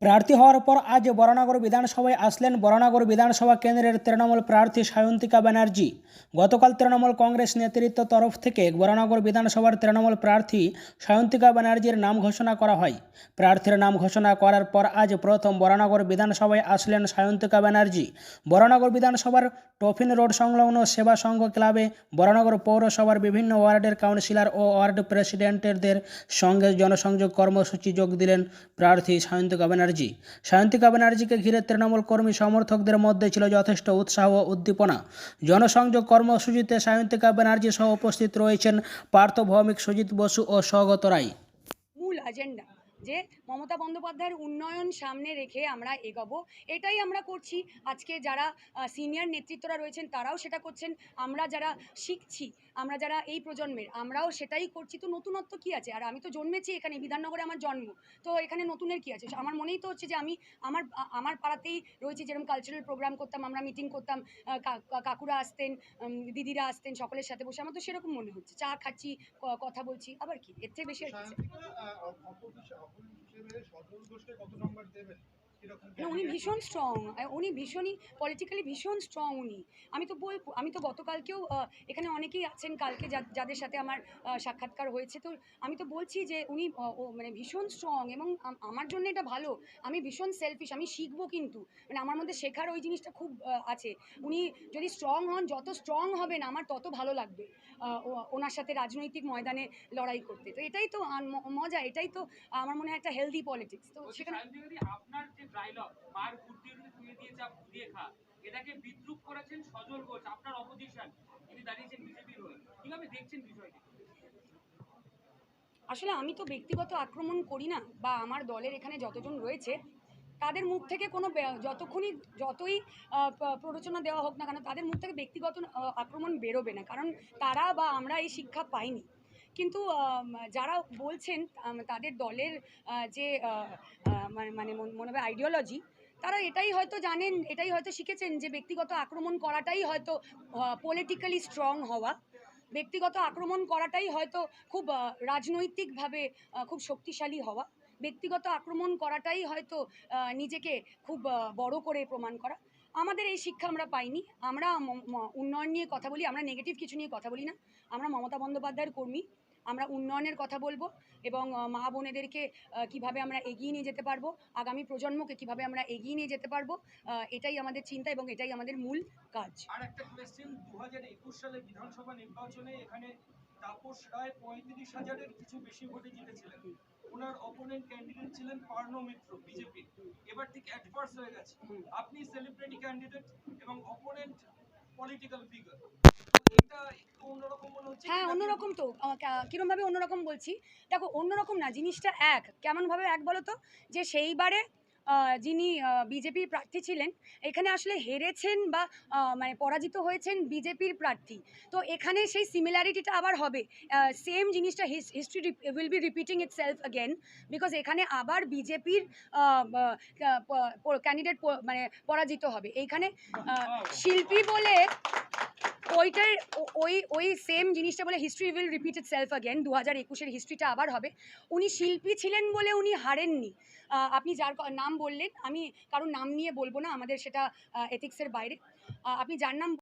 প্রার্থী হওয়ার পর আজ বরানগর বিধানসভায় আসলেন বরানগর বিধানসভা কেন্দ্রের তৃণমূল প্রার্থী সায়ন্তিকা ব্যানার্জি। গতকাল তৃণমূল কংগ্রেস নেতৃত্ব তরফ থেকে বরানগর বিধানসভার তৃণমূল প্রার্থী সায়ন্তিকা ব্যানার্জির নাম ঘোষণা করা হয়। প্রার্থীর নাম ঘোষণা করার পর আজ প্রথম বরানগর বিধানসভায় আসলেন সায়ন্তিকা ব্যানার্জি। বরানগর বিধানসভার টফিন রোড সংলগ্ন সেবা সংঘ ক্লাবে বরানগর পৌরসভার বিভিন্ন ওয়ার্ডের কাউন্সিলর ও ওয়ার্ড প্রেসিডেন্টদের সঙ্গে জনসংযোগ কর্মসূচি যোগ দিলেন প্রার্থী সায়ন্তিকা ব্যানার্জি। সায়ন্তিকা ব্যানার্জিকে ঘিরে তৃণমূল কর্মী সমর্থকদের মধ্যে ছিল যথেষ্ট উৎসাহ ও উদ্দীপনা। জনসংযোগ কর্মসূচিতে সায়ন্তিকা ব্যানার্জি সহ উপস্থিত রয়েছেন পার্থ ভৌমিক, সুজিত বসু ও স্বগত রায়। মূল এজেন্ডা যে মমতা বন্দ্যোপাধ্যায়ের উন্নয়ন সামনে রেখে আমরা এগোবো, এটাই আমরা করছি। আজকে যারা সিনিয়র নেতৃত্বরা রয়েছেন তারাও সেটা করছেন, আমরা যারা শিখছি, আমরা যারা এই প্রজন্মের আমরাও সেটাই করছি। তো নতুনত্ব কী আছে? আর আমি তো জন্মেছি এখানে, বিধাননগরে আমার জন্ম, তো এখানে নতুনের কী আছে? আমার মনেই তো হচ্ছে যে আমি আমার আমার পাড়াতেই রয়েছি। যেরকম কালচারাল প্রোগ্রাম করতাম, আমরা মিটিং করতাম, কাকুরা আসতেন, দিদিরা আসতেন, সকলের সাথে বসে আমার তো সেরকম মনে হচ্ছে। চা খাচ্ছি, কথা বলছি, আবার কি এর থেকে বেশি আর কি? না, উনি ভীষণ স্ট্রং, উনি ভীষণই পলিটিক্যালি ভীষণ স্ট্রং উনি। আমি তো গতকালকেও এখানে অনেকেই আছেন কালকে যাদের সাথে আমার সাক্ষাৎকার হয়েছে। তো আমি তো বলছি যে উনি মানে ভীষণ স্ট্রং এবং আমার জন্য এটা ভালো। আমি ভীষণ সেলফিশ, আমি শিখবো, কিন্তু মানে আমার মধ্যে শেখার ওই জিনিসটা খুব আছে। উনি যদি স্ট্রং হন, যত স্ট্রং হবেন আমার তত ভালো লাগবে ওনার সাথে রাজনৈতিক ময়দানে লড়াই করতে। তো এটাই তো মজা, এটাই তো আমার মনে হয় একটা হেলদি পলিটিক্স। তো সেখানে আপনার যে ডায়লগ মার কুর্তি তুলে দিয়ে যা দিয়ে খা, এটাকে বিদ্রুপ করেছেন সজল ঘোষ, আপনার অপোজিশন, তিনি দাঁড়িয়েছেন বিজেপির হয়ে, কিভাবে দেখছেন বিষয়টি? আসলে আমি তো ব্যক্তিগত আক্রমণ করি না, বা আমার দলের এখানে যতজন রয়েছে তাদের মুখ থেকে কোনো যতই প্ররোচনা দেওয়া হোক না কেন, তাদের মুখ থেকে ব্যক্তিগত আক্রমণ বেরোবে না, কারণ তারা বা আমরা এই শিক্ষা পাইনি। কিন্তু যারা বলছেন তাদের দলের যে মানে মনে হয় আইডিওলজি, তারা এটাই হয়তো জানেন, এটাই হয়তো শিখেছেন যে ব্যক্তিগত আক্রমণ করাটাই হয়তো পলিটিক্যালি স্ট্রং হওয়া, ব্যক্তিগত আক্রমণ করাটাই হয়তো খুব রাজনৈতিকভাবে খুব শক্তিশালী হওয়া, ব্যক্তিগত আক্রমণ করাটাই হয়তো নিজেকে খুব বড় করে প্রমাণ করা। আমাদের এই শিক্ষা আমরা পাইনি। আমরা উন্নয়ন নিয়ে কথা বলি, আমরা নেগেটিভ কিছু নিয়ে কথা বলি না। আমরা মমতা বন্দ্যোপাধ্যায়ের কর্মী, আমরা উন্নয়নের কথা বলবো এবং মা বোনেদেরকে কিভাবে আমরা এগিয়ে নিয়ে যেতে পারবো, আগামী প্রজন্মকে কিভাবে আমরা এগিয়ে নিয়ে যেতে পারবো, এটাই আমাদের চিন্তা এবং এটাই আমাদের মূল কাজ। আর একটা কোয়েশ্চেন, 2021 সালে বিধানসভা নির্বাচনে এখানে তাপস রায় 35,000-এর কিছু বেশি ভোটে জিতেছিলেন। ওনার অপোনেন্ট ক্যান্ডিডেট ছিলেন পার্ণ মিত্র, বিজেপি। এবার ঠিক অ্যাডভার্স হয়ে গেছে, আপনি সেলিব্রিটি ক্যান্ডিডেট এবং অপোনেন্ট পলিটিক্যাল ফিগার। এটা একটু অন্যরকম মনে হচ্ছে। হ্যাঁ, অন্যরকম তো। কীরমভাবে অন্যরকম বলছি? দেখো, অন্যরকম না, জিনিসটা এক। কেমনভাবে এক বলো তো? যে সেইবারে যিনি বিজেপির প্রার্থী ছিলেন, এখানে আসলে হেরেছেন বা মানে পরাজিত হয়েছেন বিজেপির প্রার্থী। তো এখানে সেই সিমিলারিটিটা আবার হবে। সেম জিনিসটা history will be repeating itself again, because এখানে আবার বিজেপির ক্যান্ডিডেট মানে পরাজিত হবে। এইখানে শিল্পী বলে ওইটার ওই সেম জিনিসটা বলে history will repeat itself again. 2021-এর হিস্ট্রিটা আবার হবে। উনি শিল্পী ছিলেন বলে উনি হারেননি। আপনি যার নাম বললেন, আমি কারোর নাম নিয়ে বলবো না, আমাদের সেটা এথিক্সের বাইরে। আপনি যার নাম